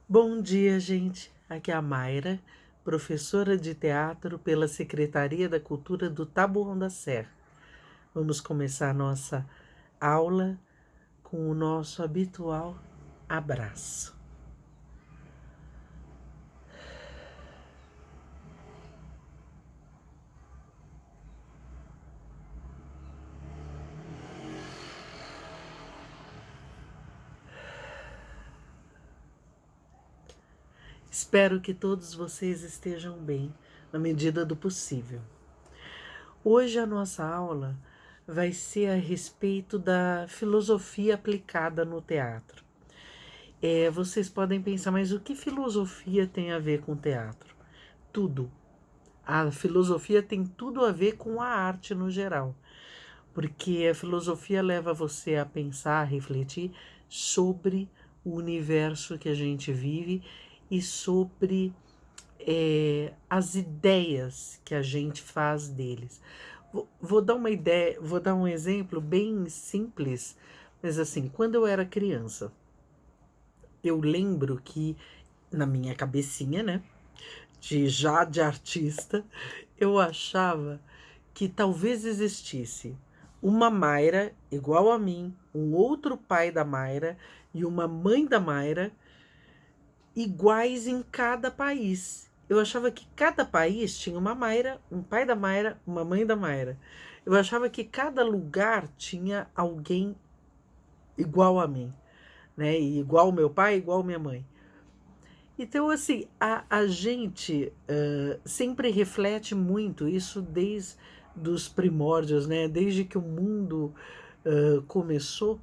Bom dia, gente. Aqui é a Mayra, professora de teatro pela Secretaria da Cultura do Taboão da Serra. Vamos começar nossa aula com o nosso habitual abraço. Espero que todos vocês estejam bem, na medida do possível. Hoje a nossa aula vai ser a respeito da filosofia aplicada no teatro. Vocês podem pensar, mas o que filosofia tem a ver com teatro? Tudo. A filosofia tem tudo a ver com a arte no geral, porque a filosofia leva você a pensar, a refletir sobre o universo que a gente vive e sobre as ideias que a gente faz deles. Vou dar uma ideia, vou dar um exemplo bem simples, mas assim, quando eu era criança, eu lembro que na minha cabecinha, né, de artista, eu achava que talvez existisse uma Mayra igual a mim, um outro pai da Mayra e uma mãe da Mayra iguais em cada país. Eu achava que cada país tinha uma Mayra, um pai da Mayra, uma mãe da Mayra. Eu achava que cada lugar tinha alguém igual a mim, né? E igual meu pai, igual minha mãe. Então, assim, a gente sempre reflete muito isso desde os primórdios, né? Desde que o mundo começou,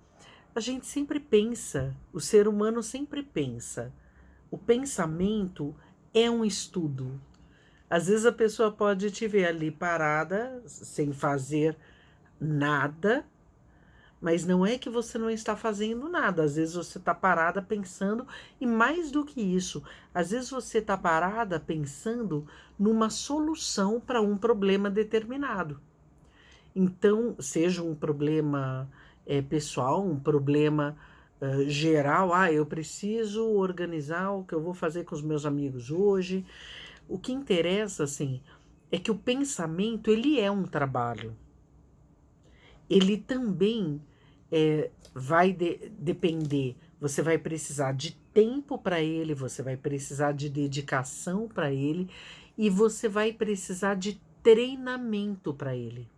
a gente sempre pensa, o ser humano sempre pensa. O pensamento é um estudo. Às vezes a pessoa pode te ver ali parada, sem fazer nada, mas não é que você não está fazendo nada. Às vezes você está parada pensando, e mais do que isso, às vezes você está parada pensando numa solução para um problema determinado. Então, seja um problema pessoal, um problema geral, eu preciso organizar o que eu vou fazer com os meus amigos hoje. O que interessa, assim, é que o pensamento, ele é um trabalho. Ele também vai depender, você vai precisar de tempo para ele, você vai precisar de dedicação para ele e você vai precisar de treinamento para ele.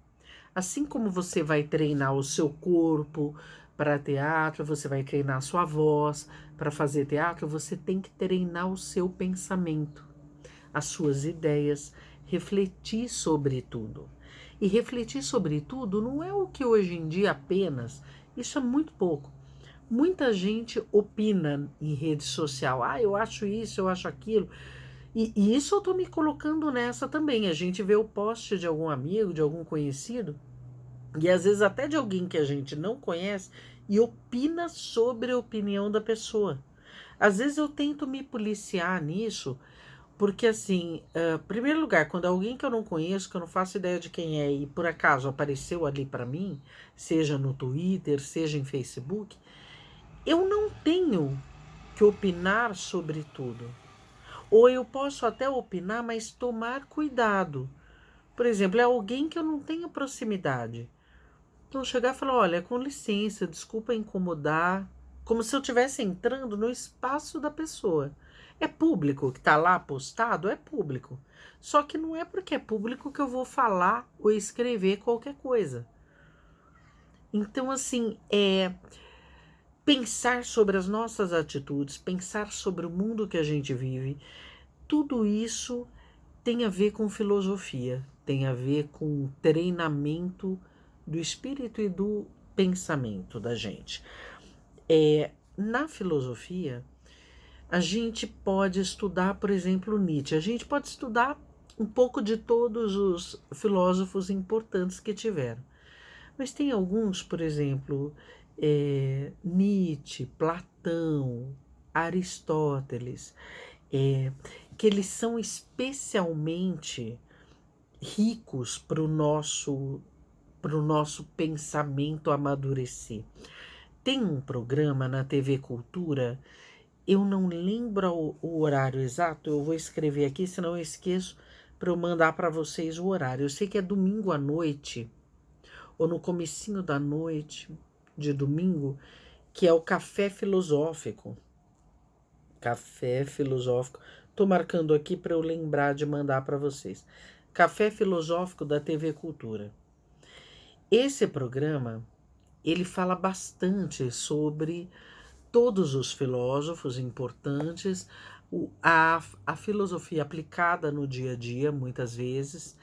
Assim como você vai treinar o seu corpo para teatro, você vai treinar a sua voz para fazer teatro, você tem que treinar o seu pensamento, as suas ideias, refletir sobre tudo. E refletir sobre tudo não é o que hoje em dia apenas, isso é muito pouco. Muita gente opina em rede social, eu acho isso, eu acho aquilo. E isso eu tô me colocando nessa também. A gente vê o post de algum amigo, de algum conhecido, e às vezes até de alguém que a gente não conhece, e opina sobre a opinião da pessoa. Às vezes eu tento me policiar nisso, porque assim, em primeiro lugar, quando alguém que eu não conheço, que eu não faço ideia de quem é, e por acaso apareceu ali para mim, seja no Twitter, seja em Facebook, eu não tenho que opinar sobre tudo. Ou eu posso até opinar, mas tomar cuidado. Por exemplo, é alguém que eu não tenho proximidade. Então, chegar e falar: olha, com licença, desculpa incomodar. Como se eu estivesse entrando no espaço da pessoa. É público que está lá postado? É público. Só que não é porque é público que eu vou falar ou escrever qualquer coisa. Então, assim, pensar sobre as nossas atitudes, pensar sobre o mundo que a gente vive, tudo isso tem a ver com filosofia, tem a ver com treinamento do espírito e do pensamento da gente. Na filosofia, a gente pode estudar, por exemplo, Nietzsche. A gente pode estudar um pouco de todos os filósofos importantes que tiveram. Mas tem alguns, por exemplo, Nietzsche, Platão, Aristóteles, que eles são especialmente ricos para o nosso pensamento amadurecer. Tem um programa na TV Cultura Eu não lembro o horário exato, eu vou escrever aqui, senão eu esqueço para eu mandar para vocês o horário. Eu sei que é domingo à noite, ou no comecinho da noite de domingo, que é o Café Filosófico. Café Filosófico. Tô marcando aqui para eu lembrar de mandar para vocês. Café Filosófico da TV Cultura. Esse programa, ele fala bastante sobre todos os filósofos importantes, a filosofia aplicada no dia a dia, muitas vezes.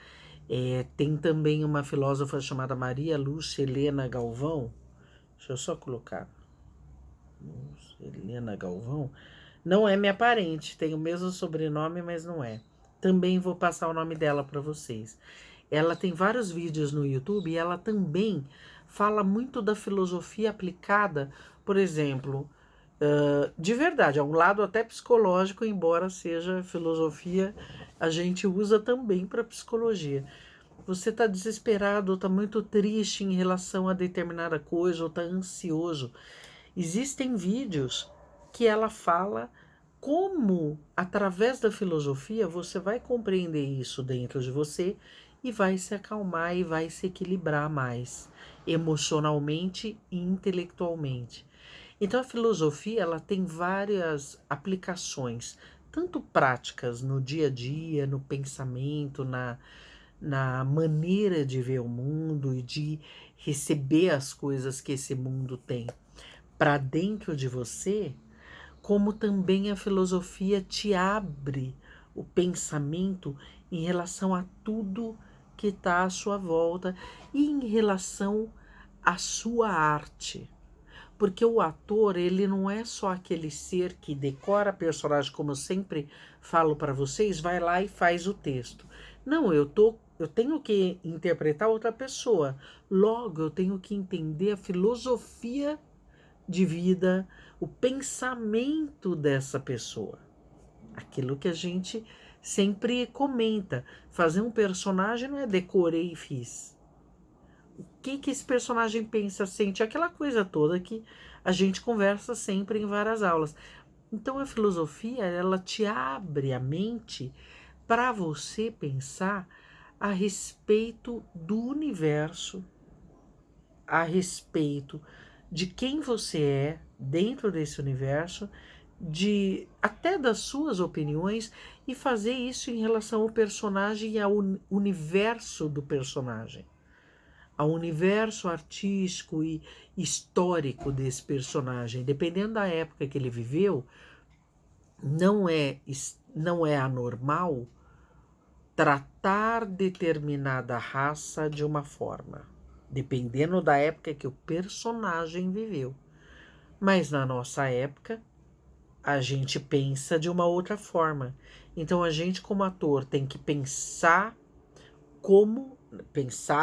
Tem também uma filósofa chamada Maria Lúcia Helena Galvão. Deixa eu só colocar. Helena Galvão. Não é minha parente, tem o mesmo sobrenome, mas não é. Também vou passar o nome dela para vocês. Ela tem vários vídeos no YouTube e ela também fala muito da filosofia aplicada, por exemplo, de verdade, é um lado até psicológico, embora seja filosofia, a gente usa também para psicologia. Você está desesperado, ou está muito triste em relação a determinada coisa, ou está ansioso. Existem vídeos que ela fala como, através da filosofia, você vai compreender isso dentro de você e vai se acalmar e vai se equilibrar mais, emocionalmente e intelectualmente. Então a filosofia ela tem várias aplicações, tanto práticas no dia a dia, no pensamento, na maneira de ver o mundo e de receber as coisas que esse mundo tem para dentro de você, como também a filosofia te abre o pensamento em relação a tudo que está à sua volta e em relação à sua arte. Porque o ator, ele não é só aquele ser que decora personagem, como eu sempre falo para vocês, vai lá e faz o texto. Não, eu tenho que interpretar outra pessoa. Logo, eu tenho que entender a filosofia de vida, o pensamento dessa pessoa. Aquilo que a gente sempre comenta. Fazer um personagem não é decorei e fiz. O que esse personagem pensa, sente, aquela coisa toda que a gente conversa sempre em várias aulas. Então a filosofia, ela te abre a mente para você pensar a respeito do universo, a respeito de quem você é dentro desse universo, de até das suas opiniões e fazer isso em relação ao personagem e ao universo do personagem, ao universo artístico e histórico desse personagem. Dependendo da época que ele viveu, não é anormal tratar determinada raça de uma forma, dependendo da época que o personagem viveu. Mas na nossa época, a gente pensa de uma outra forma. Então a gente, como ator, tem que pensar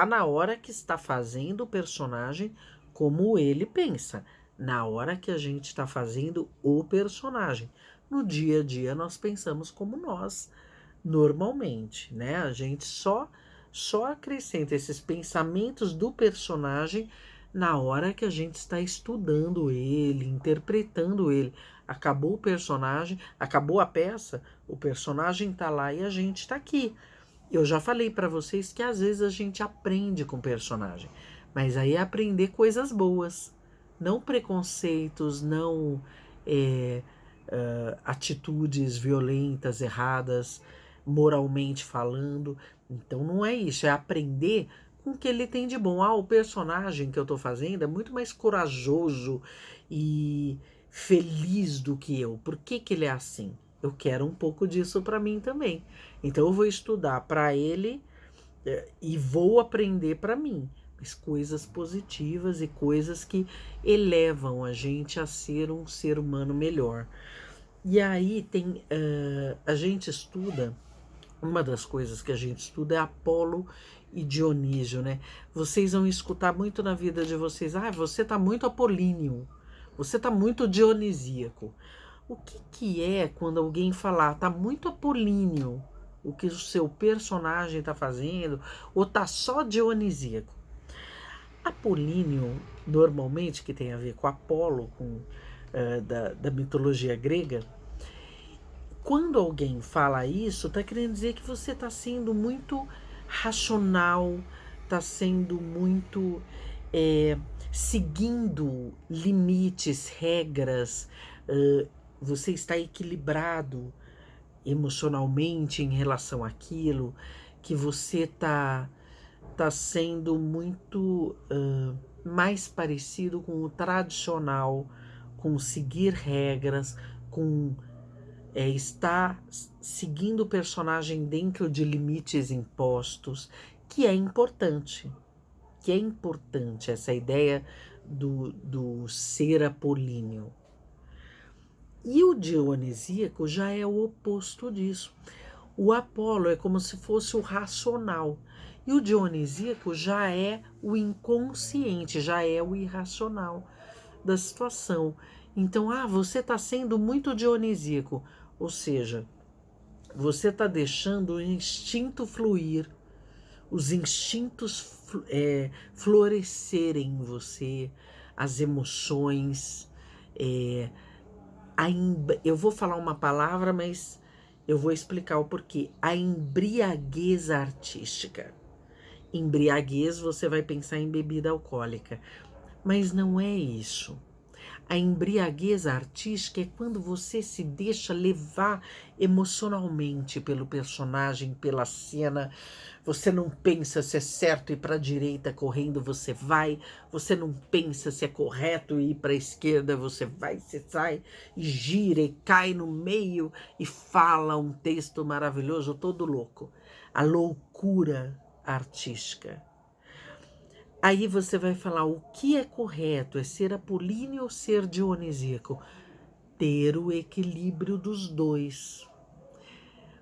na hora que está fazendo o personagem, como ele pensa, na hora que a gente está fazendo o personagem. No dia a dia nós pensamos como nós normalmente, né? A gente só acrescenta esses pensamentos do personagem na hora que a gente está estudando ele, interpretando ele. Acabou o personagem, acabou a peça, o personagem está lá e a gente está aqui. Eu já falei para vocês que às vezes a gente aprende com o personagem, mas aí é aprender coisas boas, não preconceitos, não atitudes violentas, erradas, moralmente falando. Então não é isso, é aprender com o que ele tem de bom. O personagem que eu estou fazendo é muito mais corajoso e feliz do que eu. Por que ele é assim? Eu quero um pouco disso para mim também. Então eu vou estudar para ele e vou aprender para mim. Mas coisas positivas e coisas que elevam a gente a ser um ser humano melhor. E aí a gente estuda, uma das coisas que a gente estuda é Apolo e Dionísio, né? Vocês vão escutar muito na vida de vocês, você tá muito apolíneo, você tá muito dionisíaco. O que é quando alguém falar, tá muito apolíneo o que o seu personagem tá fazendo, ou tá só dionisíaco? Apolíneo, normalmente, que tem a ver com Apolo, com da mitologia grega. Quando alguém fala isso, está querendo dizer que você está sendo muito racional, está sendo muito seguindo limites, regras, você está equilibrado emocionalmente em relação àquilo, que você tá sendo muito mais parecido com o tradicional, com seguir regras, com estar seguindo o personagem dentro de limites impostos, que é importante. Que é importante essa ideia do ser apolíneo. E o dionisíaco já é o oposto disso. O Apolo é como se fosse o racional. E o dionisíaco já é o inconsciente, já é o irracional da situação. Então, você está sendo muito dionisíaco. Ou seja, você está deixando o instinto fluir, os instintos florescerem em você, as emoções. Eu vou falar uma palavra, mas eu vou explicar o porquê. A embriaguez artística. Embriaguez, você vai pensar em bebida alcoólica, mas não é isso. A embriaguez artística é quando você se deixa levar emocionalmente pelo personagem, pela cena. Você não pensa se é certo ir para a direita correndo, você vai. Você não pensa se é correto ir para a esquerda, você vai, você sai e gira e cai no meio e fala um texto maravilhoso, todo louco. A loucura artística. Aí você vai falar, o que é correto? É ser apolíneo ou ser dionisíaco? Ter o equilíbrio dos dois.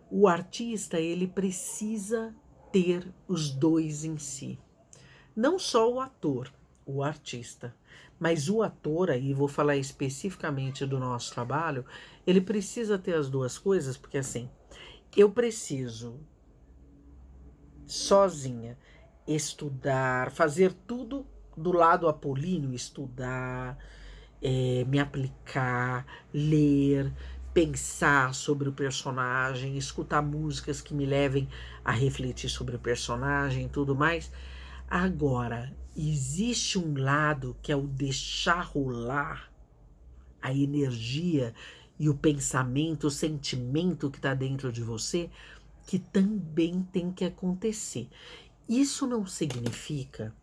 O artista, ele precisa ter os dois em si. Não só o ator, o artista, mas o ator, aí vou falar especificamente do nosso trabalho, ele precisa ter as duas coisas, porque assim, eu preciso sozinha estudar, fazer tudo do lado apolíneo, estudar, me aplicar, ler, pensar sobre o personagem, escutar músicas que me levem a refletir sobre o personagem e tudo mais. Agora, existe um lado que é o deixar rolar a energia e o pensamento, o sentimento que está dentro de você, que também tem que acontecer. Isso não significa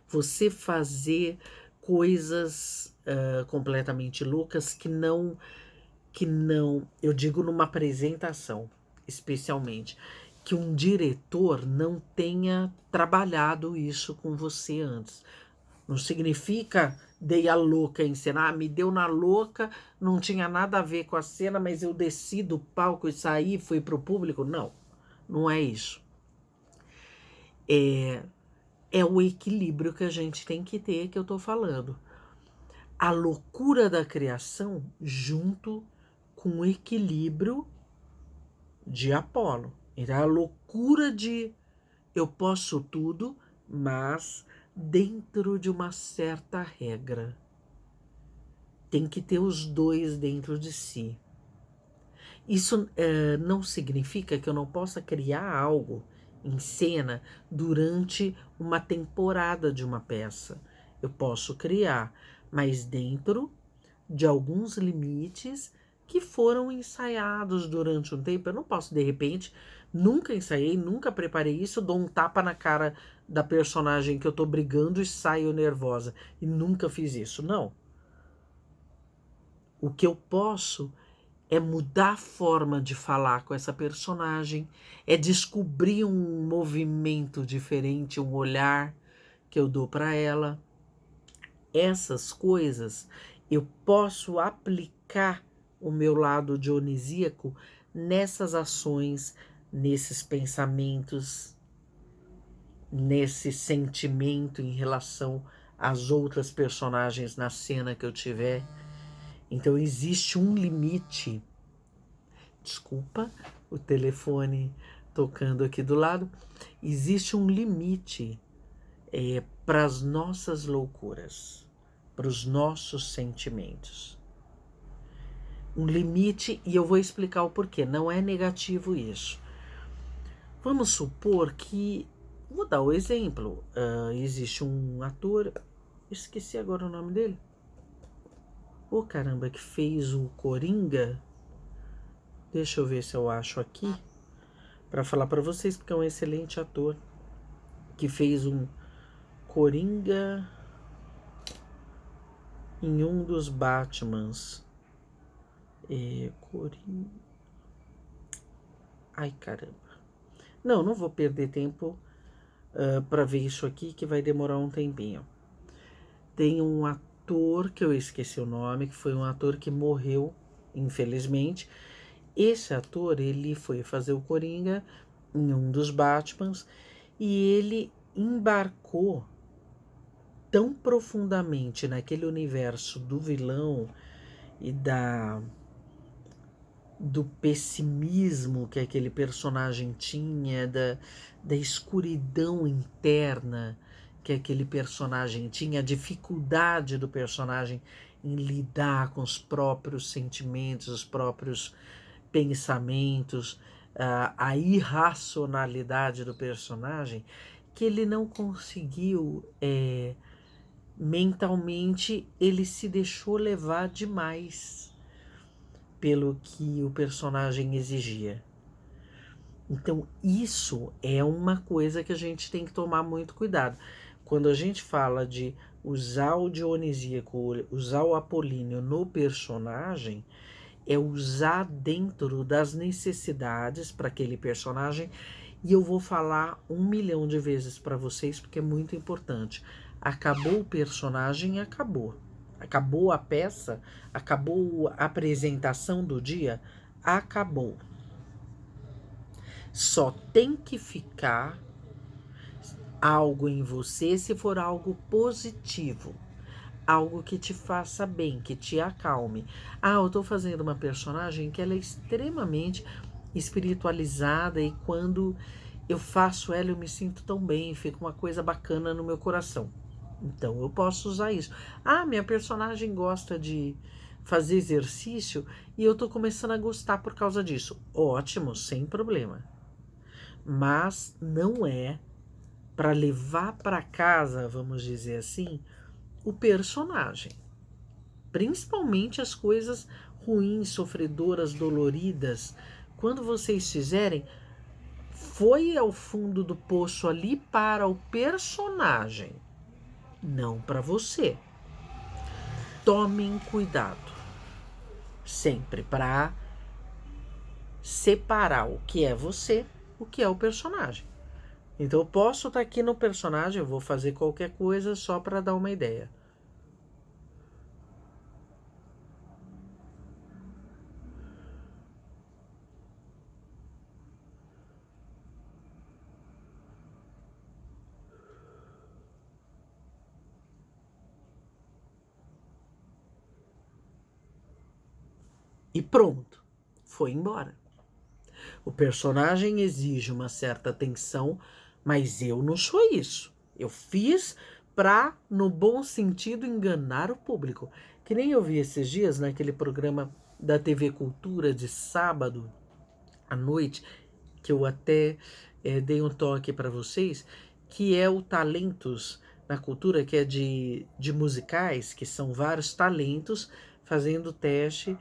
você fazer coisas completamente loucas que não, eu digo numa apresentação, especialmente, que um diretor não tenha trabalhado isso com você antes. Não significa dei a louca em cena, me deu na louca, não tinha nada a ver com a cena, mas eu desci do palco e saí, fui para o público. Não, não é isso. É o equilíbrio que a gente tem que ter, que eu estou falando. A loucura da criação junto com o equilíbrio de Apolo. Então, a loucura de eu posso tudo, mas dentro de uma certa regra. Tem que ter os dois dentro de si. Isso não significa que eu não possa criar algo em cena durante uma temporada de uma peça. Eu posso criar, mas dentro de alguns limites que foram ensaiados durante um tempo. Eu não posso, de repente, nunca ensaiei, nunca preparei isso, dou um tapa na cara da personagem que eu tô brigando e saio nervosa. E nunca fiz isso. Não. O que eu posso é mudar a forma de falar com essa personagem, é descobrir um movimento diferente, um olhar que eu dou para ela. Essas coisas eu posso aplicar o meu lado dionisíaco nessas ações, nesses pensamentos, nesse sentimento em relação às outras personagens na cena que eu tiver. Então existe um limite. Desculpa, o telefone tocando aqui do lado. Existe um limite para as nossas loucuras, para os nossos sentimentos. um limite, e eu vou explicar o porquê. Não é negativo isso. Vamos supor que, vou dar o exemplo, existe um ator, esqueci agora o nome dele, caramba, que fez o Coringa. Deixa eu ver se eu acho aqui para falar para vocês, porque é um excelente ator que fez um Coringa em um dos Batmans. Coringa. Ai, caramba. Não vou perder tempo para ver isso aqui, que vai demorar um tempinho. Tem um ator que eu esqueci o nome, que foi um ator que morreu, infelizmente. Esse ator, ele foi fazer o Coringa em um dos Batmans e ele embarcou tão profundamente naquele universo do vilão e do pessimismo que aquele personagem tinha, da escuridão interna que aquele personagem tinha, a dificuldade do personagem em lidar com os próprios sentimentos, os próprios pensamentos, a irracionalidade do personagem, que ele não conseguiu, mentalmente, ele se deixou levar demais pelo que o personagem exigia. Então, isso é uma coisa que a gente tem que tomar muito cuidado. Quando a gente fala de usar o dionisíaco, usar o apolíneo no personagem, é usar dentro das necessidades para aquele personagem. E eu vou falar 1 milhão de vezes para vocês, porque é muito importante. Acabou o personagem, acabou. Acabou a peça, acabou a apresentação do dia, acabou. Só tem que ficar algo em você se for algo positivo. Algo que te faça bem, que te acalme. Eu estou fazendo uma personagem que ela é extremamente espiritualizada e quando eu faço ela eu me sinto tão bem, fica uma coisa bacana no meu coração. Então eu posso usar isso. Minha personagem gosta de fazer exercício e eu estou começando a gostar por causa disso. Ótimo, sem problema. Mas não é para levar para casa, vamos dizer assim, o personagem. Principalmente as coisas ruins, sofredoras, doloridas. Quando vocês fizerem, foi ao fundo do poço ali para o personagem, não para você. Tomem cuidado. Sempre para separar o que é você, o que é o personagem. Então eu posso estar aqui no personagem, eu vou fazer qualquer coisa só para dar uma ideia. E pronto, foi embora. O personagem exige uma certa atenção, mas eu não sou isso. Eu fiz para, no bom sentido, enganar o público. Que nem eu vi esses dias naquele programa da TV Cultura de sábado à noite, que eu até dei um toque para vocês, que é o Talentos na Cultura, que é de musicais, que são vários talentos fazendo teste,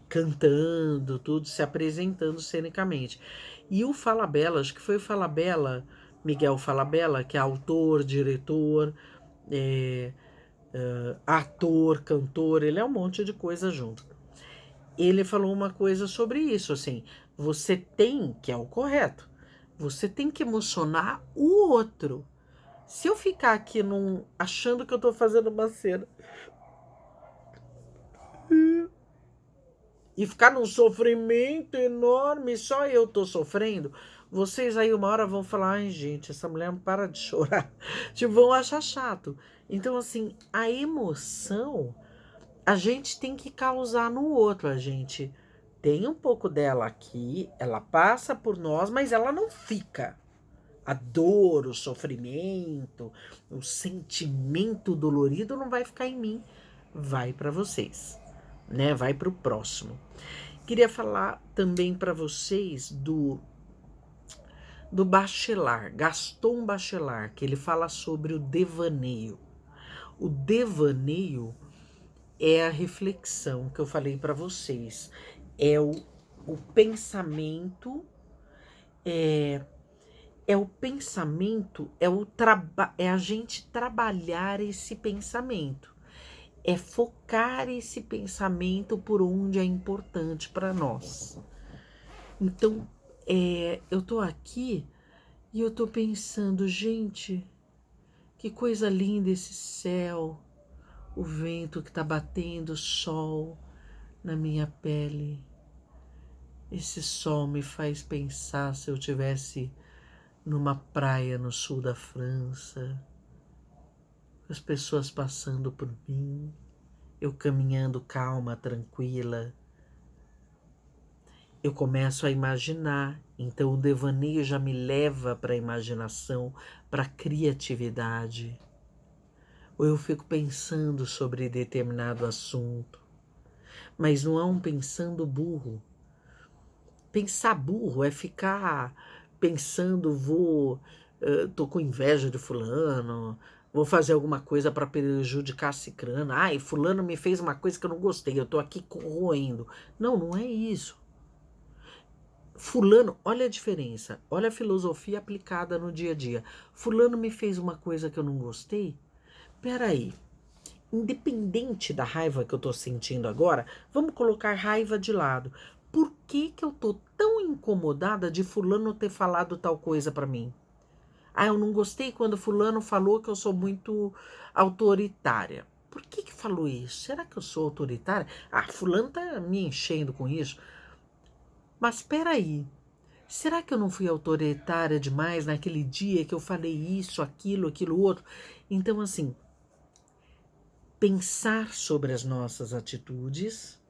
cantando, tudo, se apresentando cenicamente. E o Falabella, acho que foi o Falabella, Miguel Falabella, que é autor, diretor, ator, cantor, ele é um monte de coisa junto. Ele falou uma coisa sobre isso, assim, você tem, que é o correto, você tem que emocionar o outro. Se eu ficar aqui achando que eu tô fazendo uma cena e ficar num sofrimento enorme, só eu tô sofrendo, vocês aí uma hora vão falar, ai gente, essa mulher não para de chorar, tipo, vão achar chato. Então, assim, a emoção a gente tem que causar no outro, a gente tem um pouco dela aqui, ela passa por nós, mas ela não fica. A dor, o sofrimento, o sentimento dolorido não vai ficar em mim, vai para vocês. né? Vai para o próximo. Queria falar também para vocês do Bachelard, Gaston Bachelard, que ele fala sobre o devaneio. O devaneio é a reflexão que eu falei para vocês, é o pensamento, é o pensamento, é a gente trabalhar esse pensamento, é focar esse pensamento por onde é importante para nós. Então, eu tô aqui e eu tô pensando, gente, que coisa linda esse céu, o vento que tá batendo, o sol na minha pele. Esse sol me faz pensar se eu tivesse numa praia no sul da França, as pessoas passando por mim, eu caminhando calma, tranquila. Eu começo a imaginar, então o devaneio já me leva para a imaginação, para a criatividade. Ou eu fico pensando sobre determinado assunto, mas não é um pensando burro. Pensar burro é ficar pensando, tô com inveja de fulano, vou fazer alguma coisa para prejudicar cicrano. Ai, fulano me fez uma coisa que eu não gostei, eu tô aqui corroendo. Não, não é isso. Fulano, olha a diferença, olha a filosofia aplicada no dia a dia. Fulano me fez uma coisa que eu não gostei. Peraí, independente da raiva que eu tô sentindo agora, vamos colocar raiva de lado. Por que eu tô tão incomodada de fulano ter falado tal coisa pra mim? Ah, eu não gostei quando fulano falou que eu sou muito autoritária. Por que falou isso? Será que eu sou autoritária? Ah, fulano tá me enchendo com isso. Mas peraí, será que eu não fui autoritária demais naquele dia que eu falei isso, aquilo outro? Então, assim, pensar sobre as nossas atitudes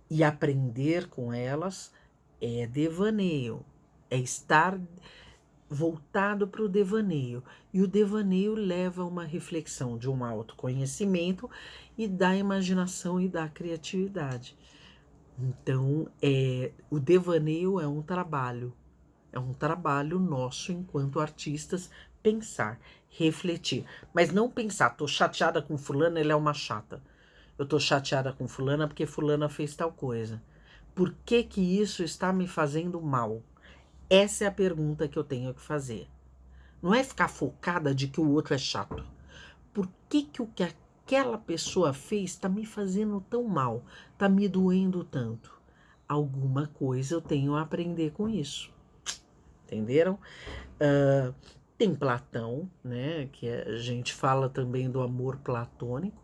e aprender com elas é devaneio, é estar voltado para o devaneio. E o devaneio leva a uma reflexão de um autoconhecimento e da imaginação e da criatividade. Então, o devaneio é um trabalho nosso enquanto artistas, pensar, refletir. Mas não pensar, tô chateada com fulana, ela é uma chata. Eu tô chateada com fulana porque fulana fez tal coisa. Por que isso está me fazendo mal? Essa é a pergunta que eu tenho que fazer. Não é ficar focada de que o outro é chato. Por que o que aquela pessoa fez está me fazendo tão mal? Está me doendo tanto? Alguma coisa eu tenho a aprender com isso. Entenderam? Tem Platão, né? Que a gente fala também do amor platônico,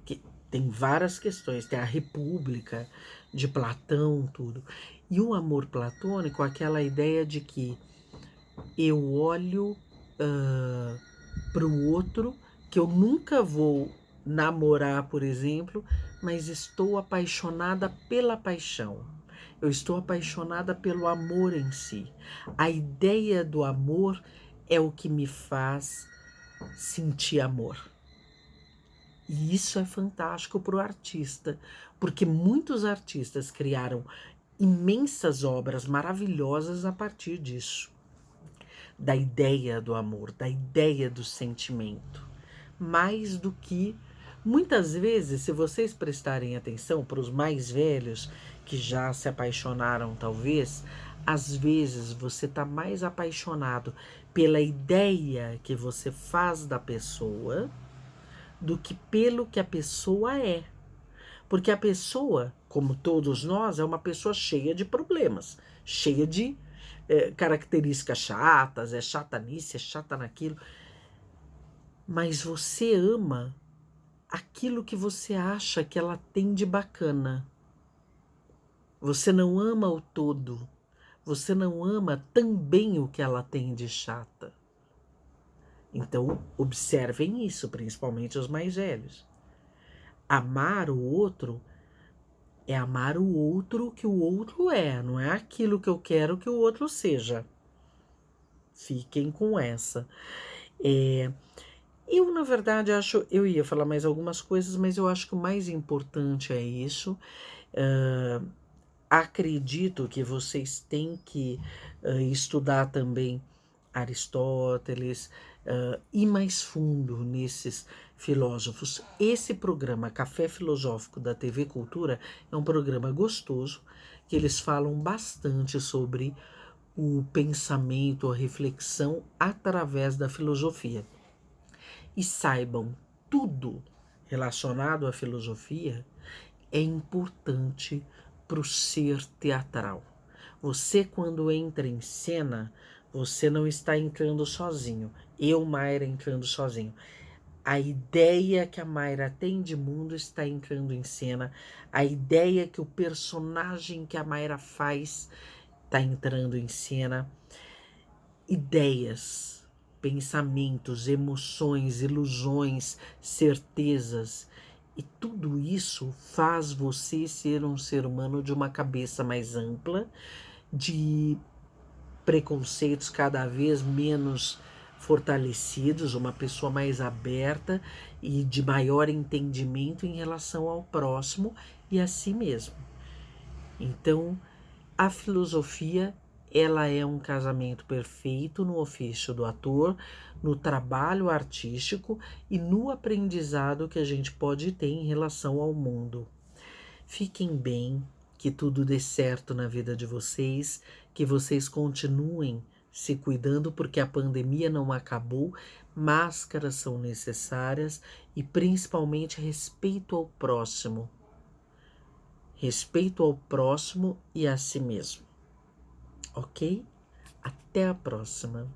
que tem várias questões. Tem a República de Platão, tudo. E o amor platônico, aquela ideia de que eu olho para o outro, que eu nunca vou namorar, por exemplo, mas estou apaixonada pela paixão. Eu estou apaixonada pelo amor em si. A ideia do amor é o que me faz sentir amor. E isso é fantástico para o artista, porque muitos artistas criaram imensas obras maravilhosas a partir disso. Da ideia do amor, da ideia do sentimento. Mais do que, muitas vezes, se vocês prestarem atenção para os mais velhos, que já se apaixonaram talvez, às vezes você está mais apaixonado pela ideia que você faz da pessoa do que pelo que a pessoa é. Porque a pessoa, como todos nós, é uma pessoa cheia de problemas, cheia de características chatas, é chata nisso, é chata naquilo. Mas você ama aquilo que você acha que ela tem de bacana. Você não ama o todo. Você não ama também o que ela tem de chata. Então, observem isso, principalmente os mais velhos. Amar o outro é amar o outro que o outro é, não é aquilo que eu quero que o outro seja. Fiquem com essa. Eu, na verdade, acho, eu ia falar mais algumas coisas, mas eu acho que o mais importante é isso. Ah, acredito que vocês têm que estudar também Aristóteles, ir mais fundo nesses filósofos. Esse programa Café Filosófico da TV Cultura é um programa gostoso, que eles falam bastante sobre o pensamento, a reflexão através da filosofia. E saibam, tudo relacionado à filosofia é importante para o ser teatral. Você, quando entra em cena, você não está entrando sozinho. Eu, Mayra, entrando sozinho. A ideia que a Mayra tem de mundo está entrando em cena. A ideia que o personagem que a Mayra faz está entrando em cena. Ideias, pensamentos, emoções, ilusões, certezas. E tudo isso faz você ser um ser humano de uma cabeça mais ampla, de preconceitos cada vez menos fortalecidos, uma pessoa mais aberta e de maior entendimento em relação ao próximo e a si mesmo. Então, a filosofia, ela é um casamento perfeito no ofício do ator, no trabalho artístico e no aprendizado que a gente pode ter em relação ao mundo. Fiquem bem, que tudo dê certo na vida de vocês, que vocês continuem se cuidando, porque a pandemia não acabou, máscaras são necessárias e principalmente respeito ao próximo. Respeito ao próximo e a si mesmo. Ok? Até a próxima.